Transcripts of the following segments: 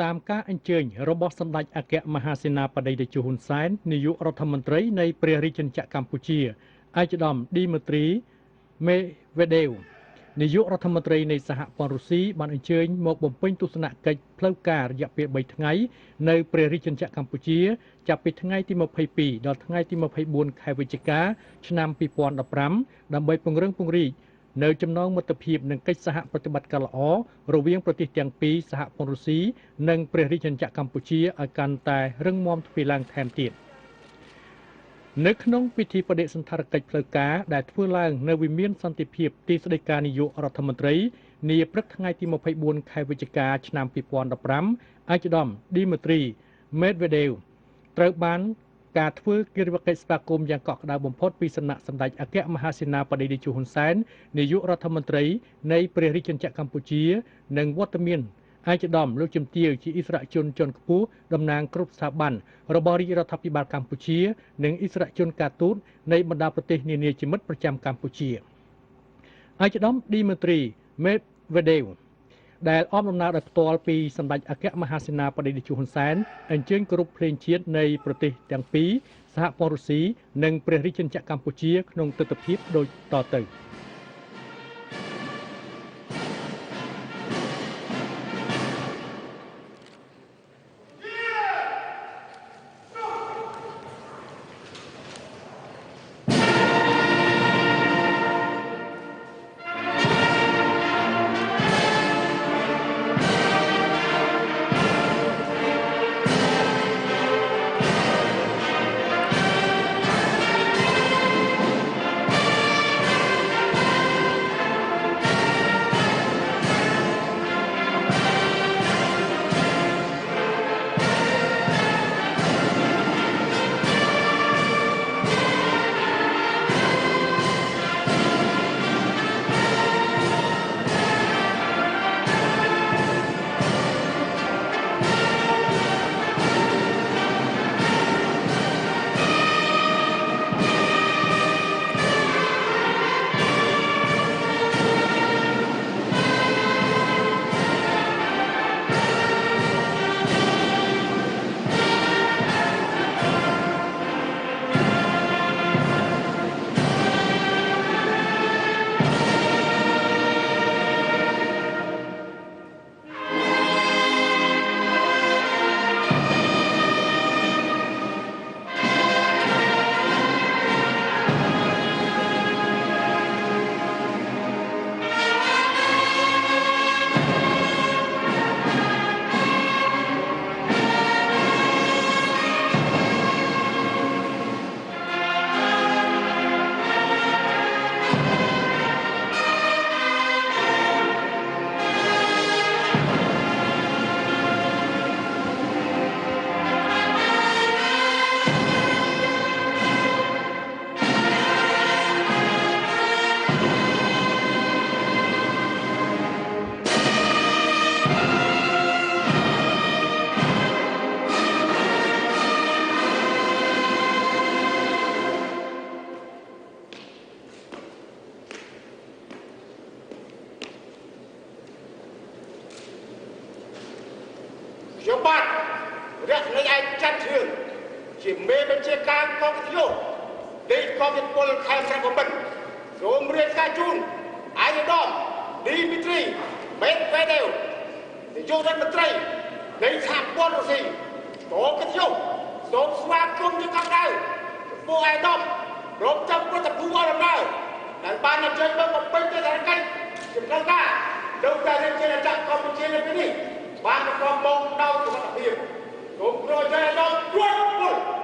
តាមការអញ្ជើញរបស់សម្ដេចអគ្គមហាសេនាបតីតេជោហ៊ុនសែននាយករដ្ឋមន្ត្រីនៃព្រះរាជាណាចក្រកម្ពុជាឯកឧត្តមឌីមីទ្រីមេវេដេវនាយករដ្ឋមន្ត្រីនៃសហព័ន្ធរុស្ស៊ីបានអញ្ជើញមកបំពេញទស្សនកិច្ចផ្លូវការរយៈពេល3ថ្ងៃនៅព្រះរាជាណាចក្រកម្ពុជាចាប់ពីថ្ងៃទី22ដល់ថ្ងៃទី24ខែវិច្ឆិកាឆ្នាំ2015ដើម្បីពង្រឹងពង្រីកនៅចំណងមិត្តភាពនិងកិច្ចសហប្រតិបត្តិការល្អរវាងប្រទេសទាំងពីរសហព័ន្ធរុស្ស៊ីនិងព្រះរាជាណាចក្រកម្ពុជាឲ្យកាន់តែរឹងមាំទ្វេឡើងថែមទៀតនៅក្នុងពិធីបដិសណ្ឋារកិច្ចផ្លូវការដែលធ្វើឡើងនៅវិមានសន្តិភាពទីស្តីការនាយករដ្ឋមន្ត្រីនាព្រឹកថ្ងៃទី24ខែវិច្ឆិកាឆ្នាំ2015ឯកឧត្តមឌីមីទ្រីមេដវេដេវត្រូវបានការធ្វើកិច្ចកិច្ចស្វាគមន៍យ៉ាងកក់ក្ដៅបំផុតពីសំណាក់សម្ដេចអគ្គមហាសេនាបតីតេជោហ៊ុនសែននាយករដ្ឋមន្ត្រីនៃព្រះរាជាណាចក្រកម្ពុជានិងវត្តមានឯកឧត្តមលោកជំទាវជាអិសរាជជនជាន់ខ្ពស់តំណាងគ្រប់ស្ថាប័នរបស់រាជរដ្ឋាភិបាលកម្ពុជានិងអិសរាជជនការទូតនៃបណ្ដាប្រទេសនានាជាមិត្តប្រចាំកម្ពុជាឯកឧត្តមឌីមីទ្រីមេដវេដេវដែលអមដំណើរដោយផ្ទាល់ពីសម្ដេចអគ្គមហាសេនាបតីតេជោហ៊ុនសែនអញ្ជើញគោរពភ្លេងជាតិនៃប្រទេសទាំងពីរសហព័ន្ធរុស្ស៊ីនិងព្រះរាជាណាចក្រកម្ពុជាក្នុងទិដ្ឋភាពដូចតទៅខ្ញុំបាទរះនៃឯកចាត់ជឿជាមេបញ្ជាការកងយោនៃកងយុទ្ធពលខេត្តព្រះបំពេញសូមរាយការណ៍ជូនឯកឧត្តមឌីមីទ្រីមេដវេដេវនាយករដ្ឋមន្ត្រីនៃសហព័ន្ធរុស្ស៊ីកងយោសូមស្វាគមន៍ជាកណ្ដាលចំពោះឯកឧត្តមរំចាំពុទ្ធភូមិដំណើរដែលបានអញ្ជើញមកបំពេញទស្សនកិច្ចជាផ្លូវការទៅព្រះរាជាណាចក្រកម្ពុជានៅពេលនេះបានប្រកបមកដោយសុខភាពសូមប្រជែងដល់គ្រប់ពល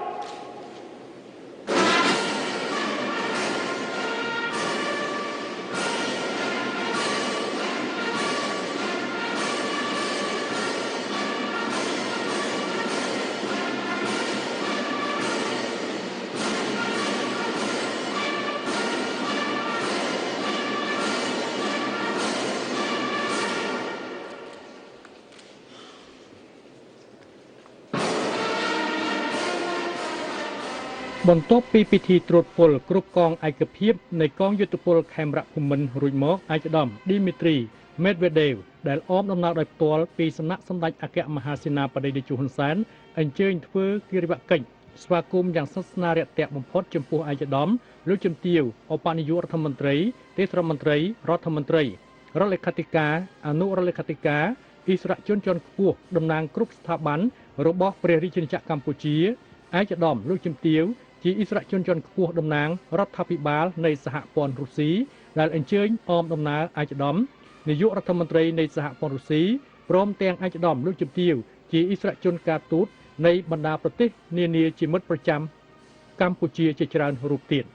បន្ទាប់ពីពិធីត្រួតពលគ្រប់កងឯកភាពនៃកងយុទ្ធពលខេមរៈភូមិន្ទរួចមកឯកឧត្តមឌីមីទ្រី Medvedev ដែលអមដំណើរដោយផ្ទាល់ពីសំណាក់សម្ដេចអគ្គមហាសេនាបតីតេជោហ៊ុនសែនអញ្ជើញធ្វើគិរិយាកិច្ចស្វាគមន៍យ៉ាងស្និទ្ធស្នាលរាក់ទាក់បំផុតចំពោះឯកឧត្តមលោកជំទាវឧបនាយករដ្ឋមន្ត្រីទេសរដ្ឋមន្ត្រីរដ្ឋមន្ត្រីរដ្ឋលេខាធិការអនុរដ្ឋលេខាធិការអិសរាជជនជាន់ខ្ពស់តំណាងគ្រប់ស្ថាប័នរបស់ព្រះរាជាណាចក្រកម្ពុជាឯកឧត្តមលោកជំទាវជាអិសរាជជនជាន់ខ្ពស់តំណាងរដ្ឋាភិបាលនៃសហព័ន្ធរុស្ស៊ីដែលអញ្ជើញអមដំណើរឯកឧត្តមនាយករដ្ឋមន្ត្រីនៃសហព័ន្ធរុស្ស៊ីព្រមទាំងឯកឧត្តមលោកជំទាវជាអិសរាជជនការទូតនៃបណ្ដាប្រទេសនានាជាមិត្តប្រចាំកម្ពុជាជាច្រើនរូបទៀត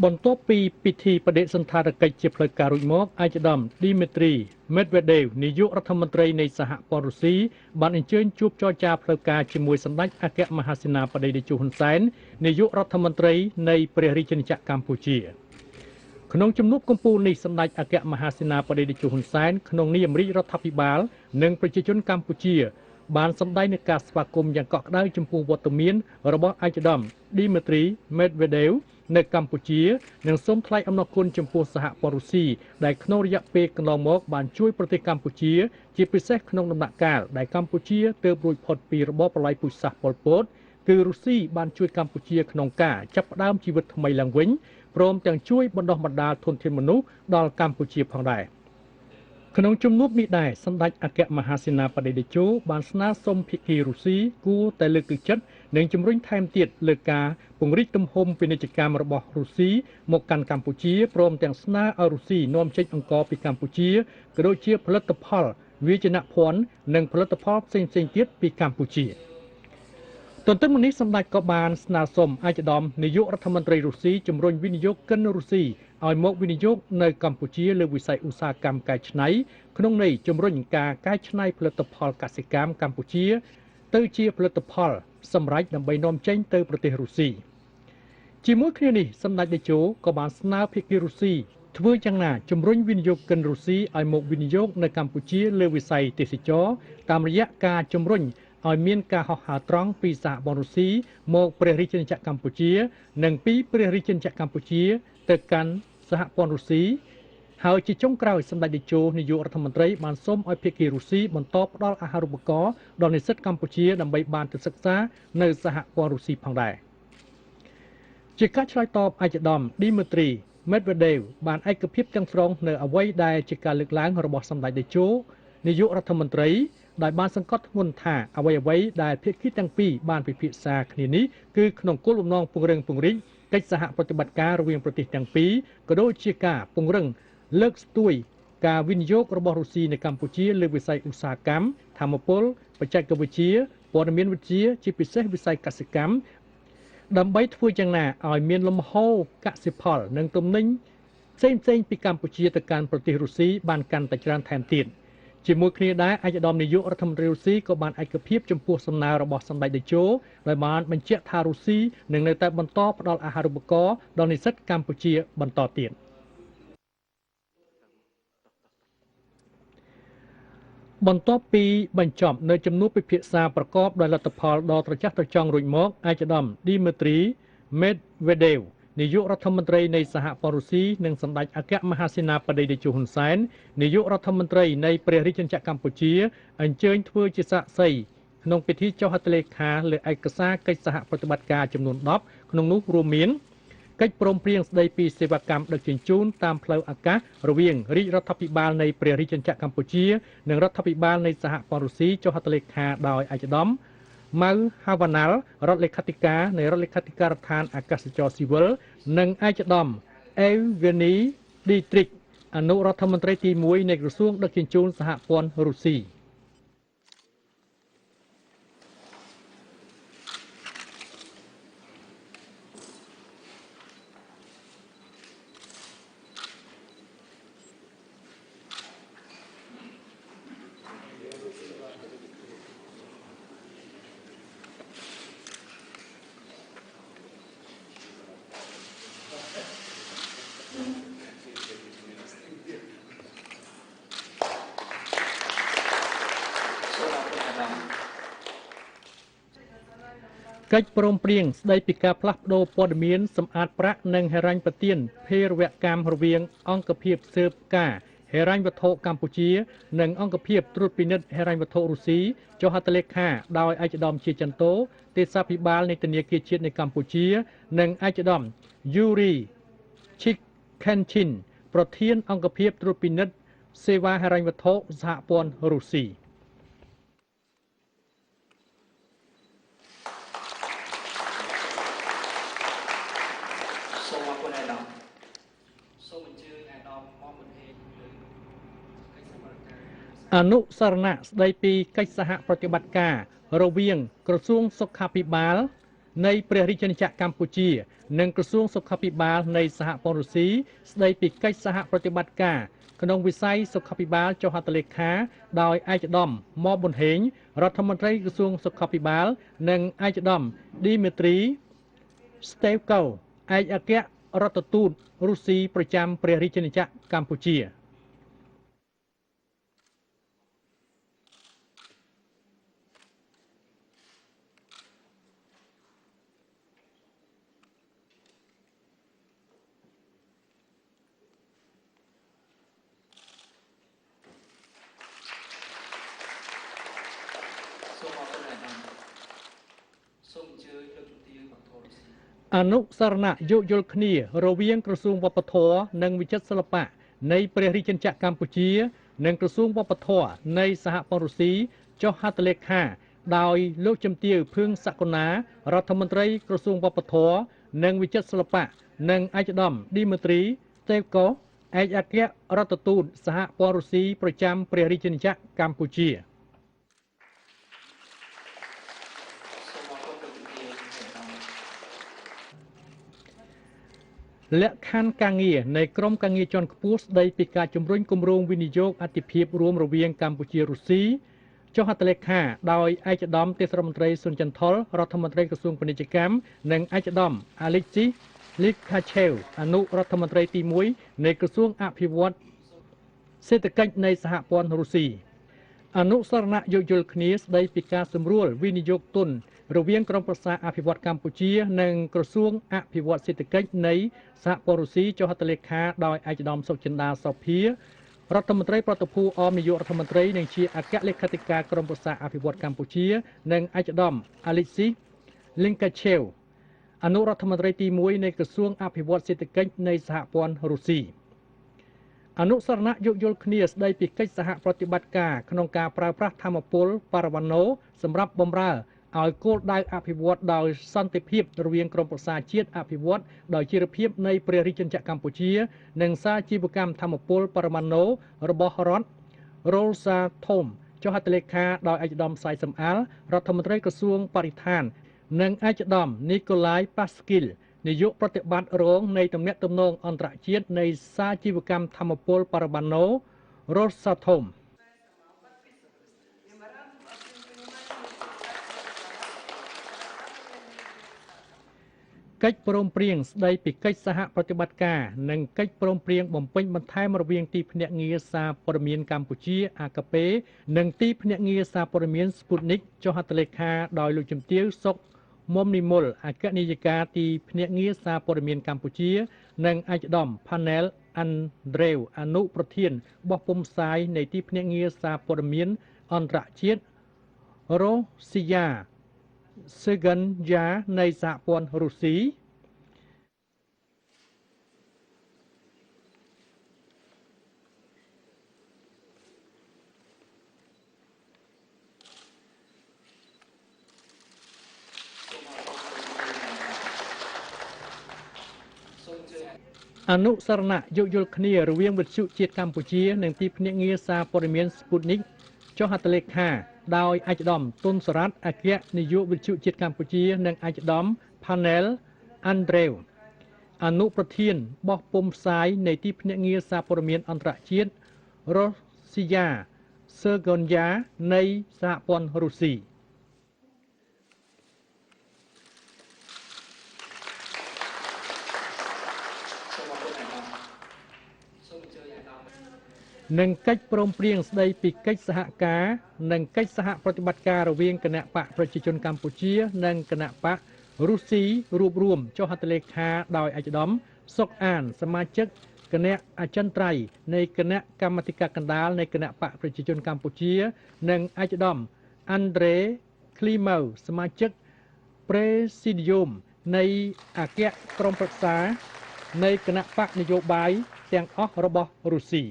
បន្ទាប់ពីពិធីបដិសណ្ឋារកិច្ចជាផ្លូវការរួចមកឯកឧត្តម Dmitry Medvedev នាយករដ្ឋមន្ត្រីនៃសហព័ន្ធរុស្ស៊ីបានអញ្ជើញជួបចរចាផ្លូវការជាមួយសម្ដេចអគ្គមហាសេនាបតីតេជោហ៊ុនសែននាយករដ្ឋមន្ត្រីនៃព្រះរាជាណាចក្រកម្ពុជាក្នុងជំនួបកំពូលនេះសម្ដេចអគ្គមហាសេនាបតីតេជោហ៊ុនសែនក្នុងនាមរាជរដ្ឋាភិបាលនិងប្រជាជនកម្ពុជាបានសម្ដែងនូវការស្វាគមន៍យ៉ាងកក់ក្ដៅចំពោះវត្តមានរបស់ឯកឧត្តម Dmitry Medvedev នៅកម្ពុជានិងសូមថ្លែងអំណរគុណចំពោះសហព័ន្ធរុស្ស៊ីដែលក្នុងរយៈពេលកន្លងមកបានជួយប្រទេសកម្ពុជាជាពិសេសក្នុងដំណាក់កាលដែលកម្ពុជាទើបរួចផុតពីរបបប្រល័យពូជសាសន៍ប៉ុលពតគឺរុស្ស៊ីបានជួយកម្ពុជាក្នុងការចាប់ផ្ដើមជីវិតថ្មីឡើងវិញព្រមទាំងជួយបណ្ដុះបណ្ដាលធនធានមនុស្សដល់កម្ពុជាផងដែរក្នុងជំនួបនេះដែរសម្ដេចអគ្គមហាសេនាបតីតេជោបានស្នើសុំភាគីរុស្ស៊ីគួរតែលើកទឹកចិត្តនិងជំរុញថែមទៀតលើការពង្រីកទំហំពាណិជ្ជកម្មរបស់រុស្ស៊ីមកកាន់កម្ពុជាព្រមទាំងស្នើឲ្យរុស្ស៊ីនាំចេញអង្ករពីកម្ពុជាក៏ដូចជាផលិតផលវាយនភ័ណ្ឌនិងផលិតផលផ្សេងៗទៀតពីកម្ពុជាទន្ទឹមនឹងនេះសម្ដេចក៏បានស្នើសុំឯកឧត្តមនាយករដ្ឋមន្ត្រីរុស្ស៊ីជំរុញវិនិយោគិនរុស្ស៊ីឲ្យមកវិនិយោគនៅកម្ពុជាលើវិស័យឧស្សាហកម្មកែច្នៃក្នុងន័យជំរុញការកែច្នៃផលិតផលកសិកម្មកម្ពុជាទៅជាផលិតផលសម្រាប់ដើម្បីនាំចេញទៅប្រទេសរុស្ស៊ីជាមួយគ្នានេះសម្ដេចតេជោក៏បានស្នើភាគីរុស្ស៊ីធ្វើយ៉ាងណាជំរុញវិនិយោគិនរុស្ស៊ីឲ្យមកវិនិយោគនៅកម្ពុជាលើវិស័យទេសចរតាមរយៈការជំរុញ ឲ្យមានការហោះហើរត្រង់ពីសហព័ន្ធរុស្ស៊ីមកព្រះរាជាណាចក្រកម្ពុជានិងពីព្រះរាជាណាចក្រកម្ពុជាទៅកាន់សហព័ន្ធរុស្ស៊ីហើយជាចុងក្រោយសម្ដេចតេជោនាយករដ្ឋមន្ត្រីបានសូមឲ្យភាគីរុស្ស៊ីបន្តផ្ដល់អាហារូបករណ៍ដល់និស្សិតកម្ពុជាដើម្បីបានទៅសិក្សានៅសហព័ន្ធរុស្ស៊ីផងដែរជាការឆ្លើយតបឯកឧត្តមឌីមីទ្រី មេដវេដេវបានឯកភាពទាំងស្រុងនៅអ្វីដែលជាការលើកឡើងរបស់សម្ដេចតេជោនាយករដ្ឋមន្ត្រីដោយបានសង្កត់ធ្ងន់ថាអ្វីដែលភាគីទាំងពីរបានពិភាក្សាគ្នានេះគឺក្នុងគោលបំណងពង្រឹងពង្រីកកិច្ចសហប្រតិបត្តិការរវាងប្រទេសទាំងពីរក៏ដូចជាការពង្រឹងលើកស្ទួយការវិនិយោគរបស់រុស្ស៊ីនៅកម្ពុជាលើវិស័យឧស្សាហកម្មធម្មពលបច្ចេកវិទ្យាព័ត៌មានវិទ្យាជាពិសេសវិស័យកសិកម្មដើម្បីធ្វើយ៉ាងណាឲ្យមានលំហូរកសិផលនិងទំនិញផ្សេងពីកម្ពុជាទៅកាន់ប្រទេសរុស្ស៊ីបានកាន់តែច្រើនថែមទៀតជាមួយគ្នាដែរឯកឧត្តមនាយករដ្ឋមន្ត្រីរុស្ស៊ីក៏បានឯកភាពចំពោះសំណើរបស់សម្ដេចតេជោដោយបានបញ្ជាក់ថារុស្ស៊ីនឹងនៅតែបន្តផ្ដល់អាហារូបករណ៍ដល់និស្សិតកម្ពុជាបន្តទៀតបន្ទាប់ពីបញ្ចប់នៅចំនួនពិភាក្សាប្រកបដោយលទ្ធផលដ៏ត្រចះត្រចង់រួចមកឯកឧត្តមឌីមីទ្រី មេដវេដេវនាយករដ្ឋមន្ត្រីនៃសហព័ន្ធរុស្ស៊ីនិងសម្ដេចអគ្គមហាសេនាបតីតេជោហ៊ុនសែននាយករដ្ឋមន្ត្រីនៃព្រះរាជាណាចក្រកម្ពុជាអញ្ជើញធ្វើជាសាក្សីក្នុងពិធីចុះហត្ថលេខាលើឯកសារកិច្ចសហប្រតិបត្តិការចំនួន10ក្នុងនោះរួមមានកិច្ចព្រមព្រៀងស្តីពីសេវាកម្មដឹកជញ្ជូនតាមផ្លូវអាកាសរវាងរាជរដ្ឋាភិបាលនៃព្រះរាជាណាចក្រកម្ពុជានិងរដ្ឋាភិបាលនៃសហព័ន្ធរុស្ស៊ីចុះហត្ថលេខាដោយឯកឧត្តមម៉ៅហាវ៉ាណាល់រដ្ឋលេខាធិការនៃរដ្ឋលេខាធិការដ្ឋានអាកាសចរស៊ីវិលនិងឯកឧត្តមអេវេនីឌីទ្រិកអនុរដ្ឋមន្ត្រីទី1នៃក្រសួងដឹកជញ្ជូនសហព័ន្ធរុស្ស៊ីកិច្ចព្រមព្រៀងស្តីពីការផ្លាស់ប្តូរព័ត៌មានសម្អាតប្រាក់និងហិរញ្ញប្បទានភេរវកម្មរវាងអង្គភាពស៊ើបការហិរញ្ញវត្ថុកម្ពុជានិងអង្គភាពត្រួតពិនិត្យហិរញ្ញវត្ថុរុស្ស៊ីចុះហត្ថលេខាដោយឯកឧត្តមជាចន្ទោទេសាភិបាលនៃធនាគារជាតិនៃកម្ពុជានិងឯកឧត្តមយូរីឈីកខេនឈិនប្រធានអង្គភាពត្រួតពិនិត្យសេវាហិរញ្ញវត្ថុសហព័ន្ធរុស្ស៊ីអនុសារណៈស្តីពីកិច្ចសហប្រតិបត្តិការរវាងក្រសួងសុខាភិបាលនៃព្រះរាជាណាចក្រកម្ពុជានិងក្រសួងសុខាភិបាលនៃសហព័ន្ធរុស្ស៊ីស្តីពីកិច្ចសហប្រតិបត្តិការក្នុងវិស័យសុខាភិបាលចុះហត្ថលេខាដោយឯកឧត្តមម៉ប៊ុនហេងរដ្ឋមន្ត្រីក្រសួងសុខាភិបាលនិងឯកឧត្តមឌីមីទ្រីស្តេវកូឯកអគ្គរដ្ឋទូតរុស្ស៊ីប្រចាំព្រះរាជាណាចក្រកម្ពុជាអនុសារណៈយោគយល់គ្នារវាងក្រសួងវប្បធម៌និងវិចិត្រសិល្បៈនៃព្រះរាជាណាចក្រកម្ពុជានិងក្រសួងវប្បធម៌នៃសហព័ន្ធរុស្ស៊ីចុះហត្ថលេខាដោយលោកជំទាវភឿងសក្កណារដ្ឋមន្ត្រីក្រសួងវប្បធម៌និងវិចិត្រសិល្បៈនិងឯកឧត្តមឌីមីទ្រីស្តេវកូឯកអគ្គរដ្ឋទូតសហព័ន្ធរុស្ស៊ីប្រចាំព្រះរាជាណាចក្រកម្ពុជាលក្ខខណ្ឌការងារនៃក្រមការងារជាន់ខ្ពស់ស្តីពីការជំរុញគម្រោងវិនិយោគអតិភិបរួមរវាងកម្ពុជារុស្ស៊ីចុះហត្ថលេខាដោយឯកឧត្តមទេសរដ្ឋមន្ត្រីស៊ុនចន្ទថុលរដ្ឋមន្ត្រីក្រសួងពាណិជ្ជកម្មនិងឯកឧត្តមអាឡិចស៊ីលីកខាឆេវអនុរដ្ឋមន្ត្រីទី1នៃក្រសួងអភិវឌ្ឍសេដ្ឋកិច្ចនៃសហព័ន្ធរុស្ស៊ី អនុសារណៈយោគយល់គ្នាស្ដីពីការសម្រួលវិនិយោគទុនរវាងក្រុមប្រឹក្សាអភិវឌ្ឍកម្ពុជានិងក្រសួងអភិវឌ្ឍសេដ្ឋកិច្ចនៃសហព័ន្ធរុស្ស៊ីចុះហត្ថលេខាដោយឯកឧត្តមសុចិន្តាសោភារដ្ឋមន្ត្រីប្រតិភូអមនាយករដ្ឋមន្ត្រីនិងជាអគ្គលេខាធិការក្រុមប្រឹក្សាអភិវឌ្ឍកម្ពុជានិងឯកឧត្តម Alexis Linkachev អនុរដ្ឋមន្ត្រីទី1នៃក្រសួងអភិវឌ្ឍសេដ្ឋកិច្ចនៃសហព័ន្ធរុស្ស៊ីអនុសារណៈយោគយល់គ្នាស្ដីពីកិច្ចសហប្រតិបត្តិការក្នុងការប្រើប្រាស់ថាមពលបរិវណ្ណូសម្រាប់បម្រើឲ្យគោលដៅអភិវឌ្ឍដោយសន្តិភាពរវាងក្រមប្រសាជាតិអភិវឌ្ឍដោយជីវភាពនៃព្រះរាជាណាចក្រកម្ពុជានិងសាជីវកម្មថាមពលបរិវណ្ណូរបស់រដ្ឋ Rosatom ចុះហត្ថលេខាដោយឯកឧត្តមសៃសំអាលរដ្ឋមន្ត្រីក្រសួងបរិស្ថាននិងឯកឧត្តម Nikolai Paskil នាយកប្រតិបត្តិរងនៃទំនាក់ទំនងអន្តរជាតិនៃសាជីវកម្មថាមពលបរិវណ្ណូ Rosatomកិច្ចព្រមព្រៀងស្ដីពីកិច្ចសហប្រតិបត្តិការនិងកិច្ចព្រមព្រៀងបំពេញបន្ថែមរវាងទីភ្នាក់ងារសារព័ត៌មានកម្ពុជា AKP និងទីភ្នាក់ងារសារព័ត៌មាន Sputnik ចុះហត្ថលេខាដោយលោកជំទាវ សុក មុំនិមលអគ្គនាយិកាទីភ្នាក់ងារសារព័ត៌មានកម្ពុជានិងឯកឧត្តម Panel Andrew អនុប្រធានបោះពុម្ពផ្សាយនៃទីភ្នាក់ងារសារព័ត៌មានអន្តរជាតិ Rossiya Sergenya នៃសហព័ន្ធរុស្ស៊ីអនុសារណៈយោគយល់គ្នារវាងវិទ្យុជាតិកម្ពុជានិងទីភ្នាក់ងារសារព័ត៌មាន Sputnik ចុះហត្ថលេខាដោយឯកឧត្តម ទុន សរ៉ាត់អគ្គនាយកវិទ្យុជាតិកម្ពុជានិងឯកឧត្តម Panel Andrew អនុប្រធានបោះពុម្ពផ្សាយនៃទីភ្នាក់ងារសារព័ត៌មានអន្តរជាតិ Rossiya Sergenya នៃសហព័ន្ធរុស្ស៊ីនិងកិច្ចព្រមព្រៀងស្ដីពីកិច្ចសហការនិងកិច្ចសហប្រតិបត្តិការរវាងគណៈបកប្រជាជនកម្ពុជានិងគណៈបករុស្ស៊ីរួបរួមចុះហត្ថលេខាដោយឯកឧត្តមសុកអានសមាជិកគណៈអចិន្ត្រៃយ៍នៃគណៈកម្មាធិការកណ្ដាលនៃគណៈបកប្រជាជនកម្ពុជានិងឯកឧត្តម Andrei Klimov សមាជិក Presidium នៃអគ្គក្រុមប្រឹក្សានៃគណៈបកនយោបាយទាំងអស់របស់រុស្ស៊ី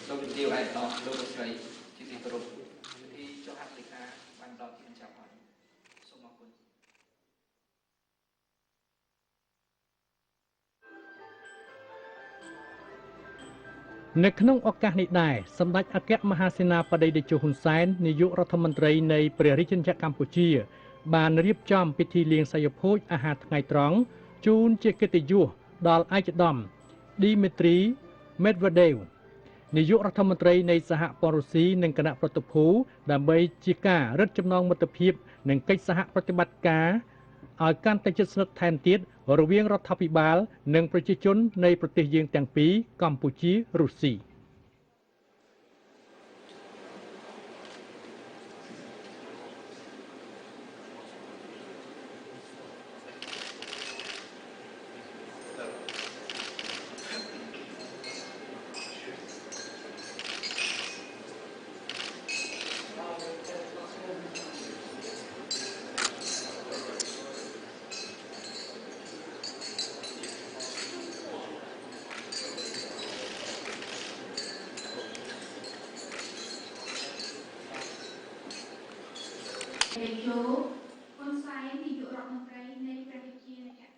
លោកជំទាវឯកឧត្តមលោកស្រីជាទីគោរពទីចុះហត្ថលេខាបានដល់ទីបញ្ចប់ហើយសូមអរគុណនៅក្នុងឱកាសនេះដែរសម្ដេចអគ្គមហាសេនាបតីតេជោហ៊ុនសែននាយករដ្ឋមន្ត្រីនៃព្រះរាជាណាចក្រកម្ពុជាបានរៀបចំពិធីលាងសីយភោជអាហារថ្ងៃត្រង់ជូនជាកិត្តិយសដល់ឯកឧត្តម Dmitry Medvedev នាយករដ្ឋមន្ត្រីនៃសហព័ន្ធរុស្ស៊ីនិងគណៈប្រតិភូដើម្បីជាការរឹតចំណងមិត្តភាពនិងកិច្ចសហប្រតិបត្តិការឲ្យកាន់តែជិតស្និទ្ធថែមទៀតរវាងរដ្ឋាភិបាលនិងប្រជាជននៃប្រទេសយើងទាំងពីរកម្ពុជារុស្ស៊ី តេជោហ៊ុនសែននាយករដ្ឋមន្ត្រីនៃប្រទេសកម្ពុជា